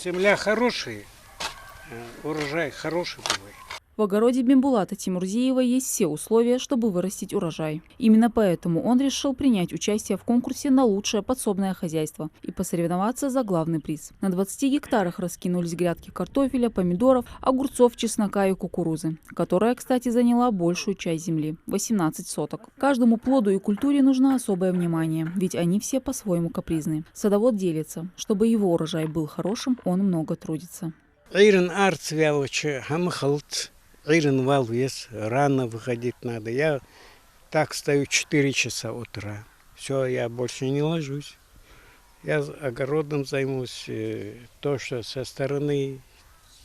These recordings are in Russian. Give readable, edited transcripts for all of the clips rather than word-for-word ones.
земля хорошая, урожай хороший бывает. В огороде Бимбулата Тимурзиева есть все условия, чтобы вырастить урожай. Именно поэтому он решил принять участие в конкурсе на лучшее подсобное хозяйство и посоревноваться за главный приз. На 20 гектарах раскинулись грядки картофеля, помидоров, огурцов, чеснока и кукурузы, которая, кстати, заняла большую часть земли – 18 соток. Каждому плоду и культуре нужно особое внимание, ведь они все по-своему капризны. Садовод делится, чтобы его урожай был хорошим, он много трудится. Ирин вал вес, рано выходить надо. Я так стою 4 часа утра. Все, я больше не ложусь. Я огородом займусь. То, что со стороны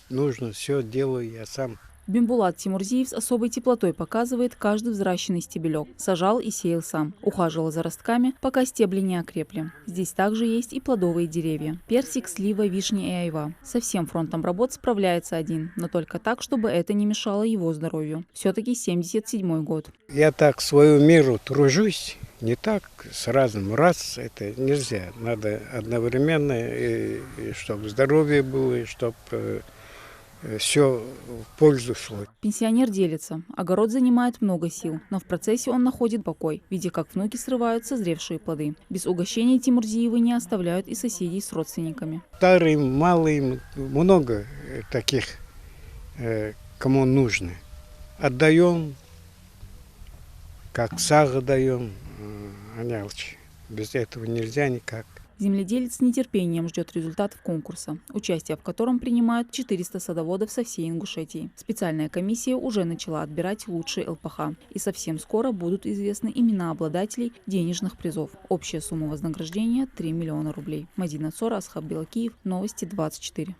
нужно, все делаю я сам. Бимбулат Тимурзиев с особой теплотой показывает каждый взращенный стебелек. Сажал и сеял сам. Ухаживал за ростками, пока стебли не окрепли. Здесь также есть и плодовые деревья. Персик, слива, вишня и айва. Со всем фронтом работ справляется один, но только так, чтобы это не мешало его здоровью. Все-таки 77-й год. Я так свою меру тружусь. Не так сразу, раз, это нельзя. Надо одновременно, чтобы здоровье было, чтобы все в пользу шло. Пенсионер делится. Огород занимает много сил, но в процессе он находит покой, видя, как внуки срывают созревшие плоды. Без угощений Тимурзиевы не оставляют и соседей с родственниками. Старым, малым, много таких, кому нужно. Отдаем, как сага даем, без этого нельзя никак. Земледелец с нетерпением ждет результатов конкурса, участие в котором принимают 400 садоводов со всей Ингушетии. Специальная комиссия уже начала отбирать лучшие ЛПХ. И совсем скоро будут известны имена обладателей денежных призов. Общая сумма вознаграждения – 3 миллиона рублей. Мадина Цора, Асхаб Белакиев, Новости 24.